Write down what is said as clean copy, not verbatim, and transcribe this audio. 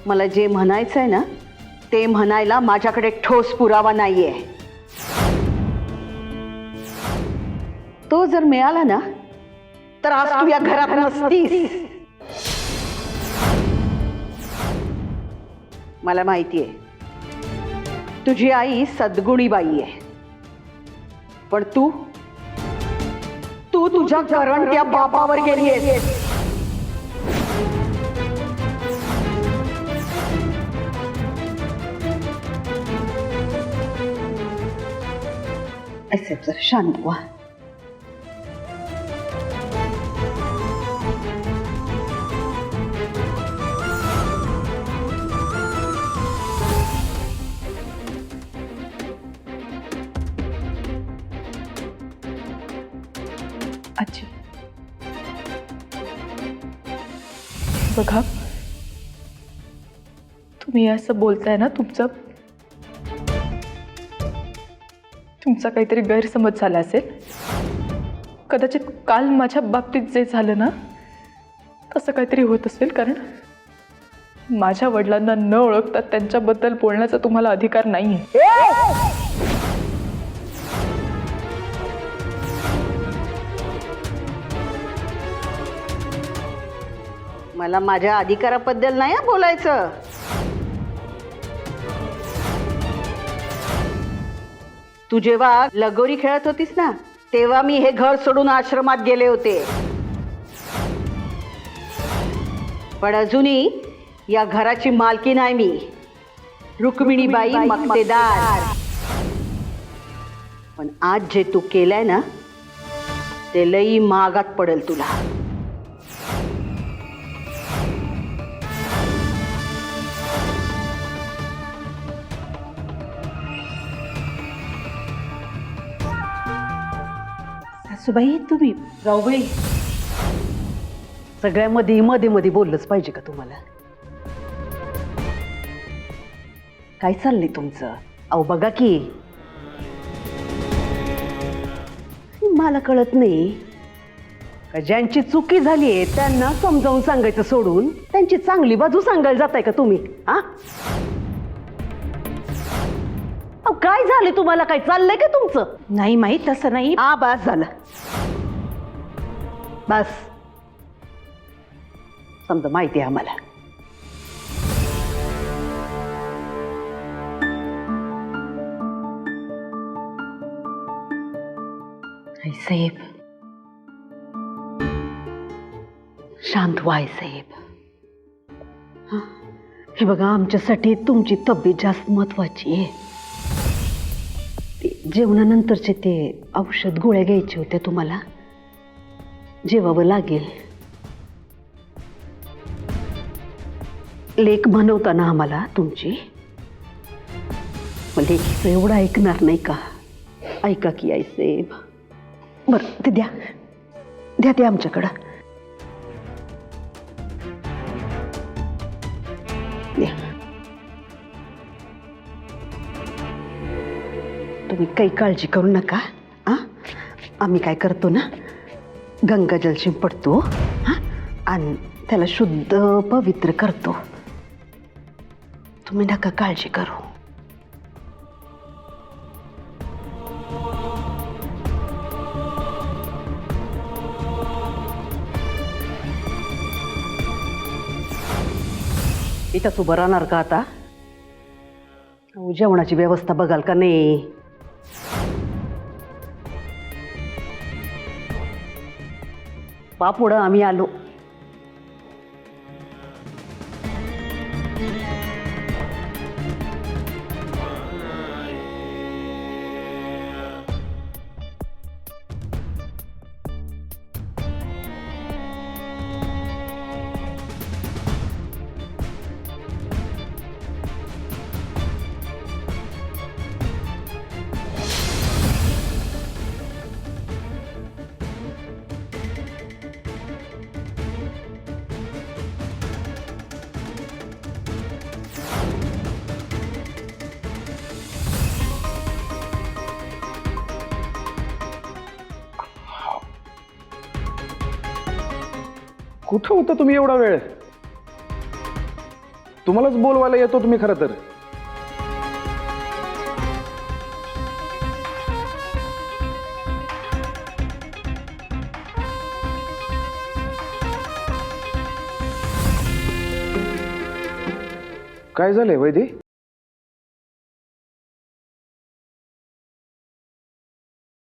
मला जे म्हणायचंय ना ते म्हणायला माझ्याकडे ठोस पुरावा नाहीये. तो जर मिळाला ना तर आज तू या घरात नसतीस. मला माहितीये तुझी आई सद्गुणी बाई आहे, पण तू तुझ्या करंट्या बापावर गेलीयस. ऐसे जरा शांत व्हा. आजी बघा, तुम्ही असं बोलताय ना, तुमचा काहीतरी गैरसमज झाला असेल. कदाचित काल माझ्या बाबतीत जे झालं ना तसं काहीतरी होत असेल, कारण माझ्या वडिलांना न ओळखता त्यांच्याबद्दल बोलण्याचा तुम्हाला अधिकार नाहीये. मला माझ्या अधिकाराबद्दल नाही बोलायचं. तू जेव्हा लगोरी खेळत होतीस ना तेव्हा मी हे घर सोडून आश्रमात गेले होते, पण अजूनही या घराची मालकीण आहे मी, रुक्मिणीबाई मक्तेदार. पण आज जे तू केलंय ना ते लई महागात पडेल तुला. सासूबाई, तुम्ही जाऊबाई, सगळ्यामध्ये मध्ये मध्ये बोललंच पाहिजे का तुम्हाला? काय चाललंय तुमचं? अहो बघा की, मला कळत नाही का ज्यांची चुकी झाली आहे त्यांना समजावून सांगायचं सोडून त्यांची चांगली बाजू सांगायला जाताय का तुम्ही? हा, काय झाले तुम्हाला? काय चाललंय का तुमचं? नाही माहीत, तसं नाही. बस झालं, बस. समजा माहिती आहे आम्हाला. आई साहेब, शांत व्हा आई साहेब. हे बघा, आमच्यासाठी तुमची तब्येत जास्त महत्वाची आहे. जेवणानंतरचे ते औषध गोळ्या घ्यायचे होते, तुम्हाला जेवावं लागेल. लेक म्हणवता ना आम्हाला तुमची, लेकीचं एवढं ऐकणार नाही का? ऐका की आई साहेब. बरं, ते द्या द्या ते आमच्याकडं द्या. तुम्ही काही काळजी करू नका. आम्ही काय करतो ना, गंगाजल शिंपडतो आणि त्याला शुद्ध पवित्र करतो. तुम्ही नका काळजी करू. इथंच उभं राहणार का आता? जेवणाची व्यवस्था बघाल का नाही? पुढं आम्ही आलो. कुठं होता तुम्ही एवढा वेळ? तुम्हालाच बोलवायला येतो तुम्ही खरं तर. काय झालंय वैदी?